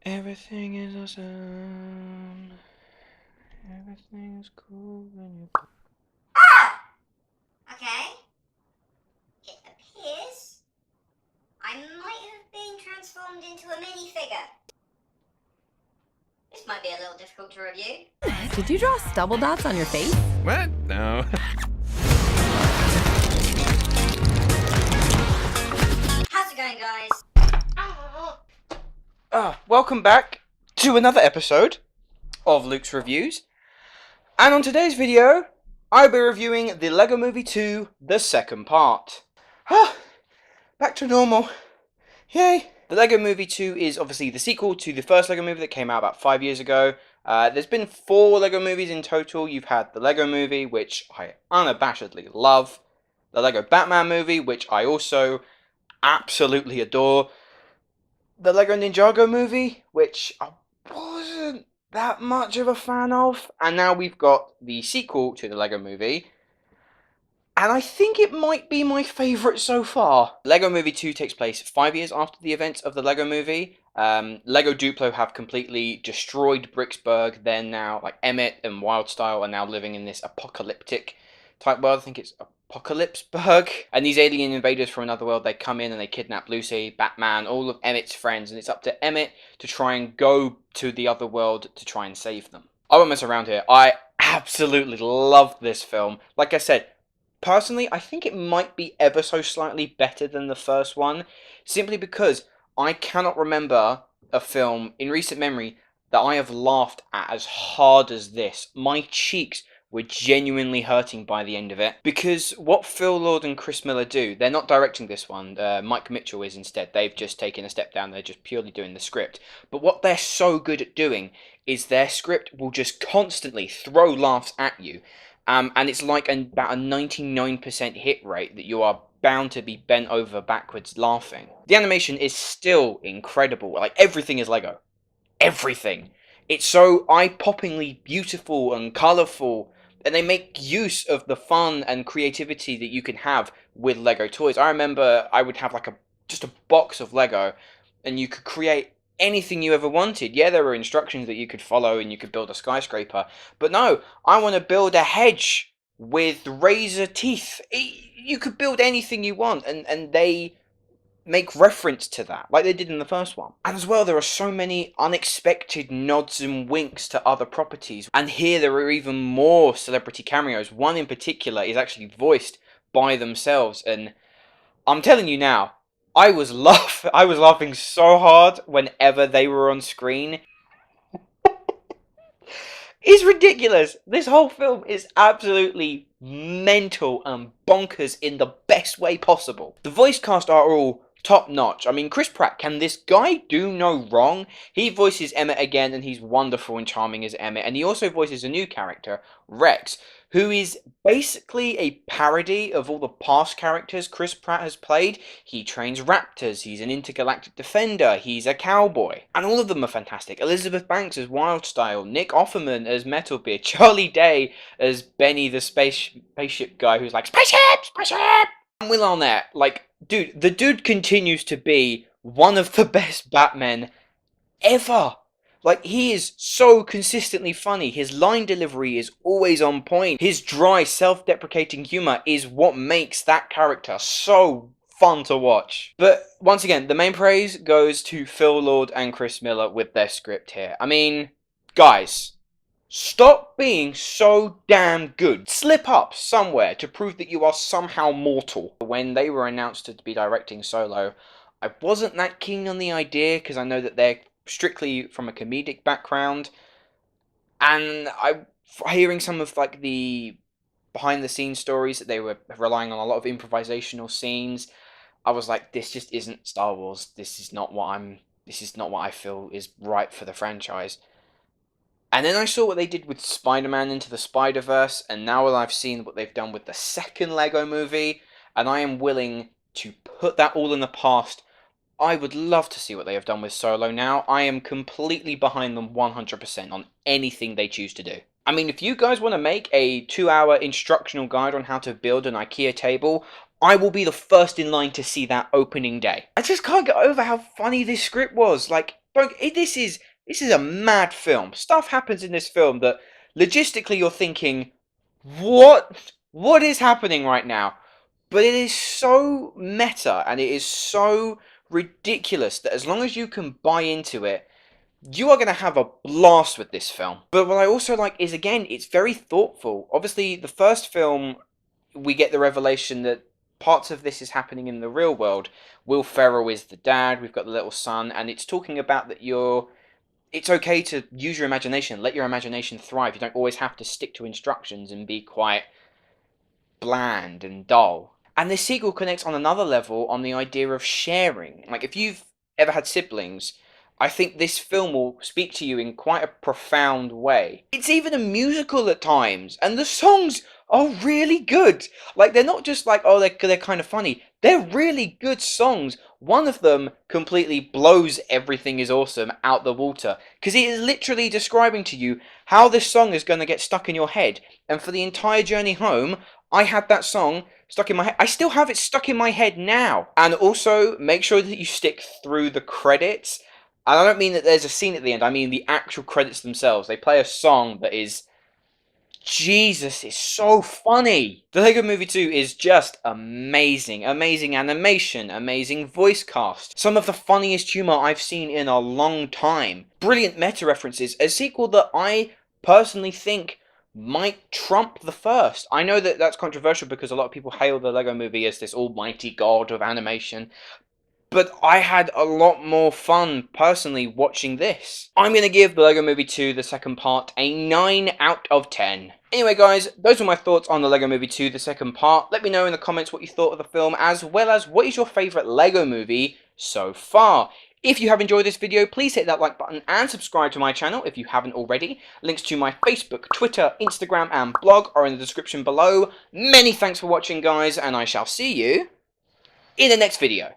Everything is awesome. Everything is cool when you. Ah! Okay. It appears I might have been transformed into a minifigure. This might be a little difficult to review. Did you draw stubble dots on your face? What? No. How's it going, guys? Welcome back to another episode of Luke's Reviews. And on today's video, I'll be reviewing the Lego Movie 2, the second part. Back to normal. Yay! The Lego Movie 2 is obviously the sequel to the first Lego movie that came out about 5 years ago. There's been 4 Lego movies in total. You've had the Lego Movie, which I unabashedly love. The Lego Batman movie, which I also absolutely adore. The Lego Ninjago movie, which I wasn't that much of a fan of. And now we've got the sequel to the Lego movie. And I think it might be my favourite so far. Lego Movie 2 takes place 5 years after the events of the Lego Movie. Lego Duplo have completely destroyed Bricksburg. They're now, like, Emmett and Wildstyle are now living in this apocalyptic type world. I think it's Apocalypseburg. And these alien invaders from another world, they come in and they kidnap Lucy, Batman, all of Emmett's friends. And it's up to Emmett to try and go to the other world to try and save them. I won't mess around here. I absolutely loved this film. Like I said, personally, I think it might be ever so slightly better than the first one, simply because I cannot remember a film in recent memory that I have laughed at as hard as this. My cheeks were genuinely hurting by the end of it, because what Phil Lord and Chris Miller do, they're not directing this one, Mike Mitchell is instead. They've just taken a step down, they're just purely doing the script. But what they're so good at doing is their script will just constantly throw laughs at you. And it's like about a 99% hit rate that you are bound to be bent over backwards laughing. The animation is still incredible. Like, everything is Lego. Everything. It's so eye-poppingly beautiful and colourful, and they make use of the fun and creativity that you can have with Lego toys. I remember I would have like just a box of Lego, and you could create anything you ever wanted. Yeah, there were instructions that you could follow and you could build a skyscraper, but no, I want to build a hedge with razor teeth. You could build anything you want, and they make reference to that, like they did in the first one. And as well, there are so many unexpected nods and winks to other properties, and here there are even more celebrity cameos. One in particular is actually voiced by themselves, and I'm telling you now, I was laughing so hard whenever they were on screen. It's ridiculous. This whole film is absolutely mental and bonkers in the best way possible. The voice cast are all top notch. I mean, Chris Pratt, can this guy do no wrong? He voices Emmett again, and he's wonderful and charming as Emmett. And he also voices a new character, Rex, who is basically a parody of all the past characters Chris Pratt has played. He trains raptors, he's an intergalactic defender, he's a cowboy. And all of them are fantastic. Elizabeth Banks as Wildstyle, Nick Offerman as Metalbeard, Charlie Day as Benny the spaceship guy who's like, "Spaceship! Spaceship!" And Will Arnett, like, dude, the dude continues to be one of the best Batmen ever. Like, he is so consistently funny. His line delivery is always on point. His dry, self-deprecating humor is what makes that character so fun to watch. But once again, the main praise goes to Phil Lord and Chris Miller with their script here. I mean, guys, stop being so damn good. Slip up somewhere to prove that you are somehow mortal. When they were announced to be directing Solo, I wasn't that keen on the idea, because I know that they're strictly from a comedic background, and I hearing some of like the behind the scenes stories that they were relying on a lot of improvisational scenes, I was like, this just isn't Star Wars. This is not what I feel is right for the franchise. And then I saw what they did with Spider-Man Into the Spider-Verse, and now I've seen what they've done with the second Lego movie, and I am willing to put that all in the past. I would love to see what they have done with Solo now. I am completely behind them 100% on anything they choose to do. I mean, if you guys want to make a 2-hour instructional guide on how to build an IKEA table, I will be the first in line to see that opening day. I just can't get over how funny this script was. Like, This is a mad film. Stuff happens in this film that logistically you're thinking, what is happening right now? But it is so meta and it is so ridiculous that as long as you can buy into it, you are going to have a blast with this film. But what I also like is, again, it's very thoughtful. Obviously, the first film, we get the revelation that parts of this is happening in the real world. Will Ferrell is the dad, we've got the little son, and it's talking about that it's okay to use your imagination, let your imagination thrive. You don't always have to stick to instructions and be quite bland and dull. And this sequel connects on another level on the idea of sharing. Like, if you've ever had siblings, I think this film will speak to you in quite a profound way. It's even a musical at times, and the songs are really good. Like, they're not just like, oh, they're kind of funny. They're really good songs. One of them completely blows Everything Is Awesome out the water, because it is literally describing to you how this song is going to get stuck in your head. And for the entire journey home, I had that song stuck in my head. I still have it stuck in my head now. And also, make sure that you stick through the credits. And I don't mean that there's a scene at the end, I mean the actual credits themselves. They play a song that is... Jesus, it's so funny! The Lego Movie 2 is just amazing. Amazing animation, amazing voice cast. Some of the funniest humour I've seen in a long time. Brilliant meta references. A sequel that I personally think might trump the first. I know that that's controversial because a lot of people hail the Lego Movie as this almighty god of animation. But I had a lot more fun, personally, watching this. I'm going to give the Lego Movie 2, the second part, a 9 out of 10. Anyway, guys, those were my thoughts on the Lego Movie 2, the second part. Let me know in the comments what you thought of the film, as well as what is your favourite Lego Movie so far. If you have enjoyed this video, please hit that like button and subscribe to my channel if you haven't already. Links to my Facebook, Twitter, Instagram and blog are in the description below. Many thanks for watching, guys, and I shall see you in the next video.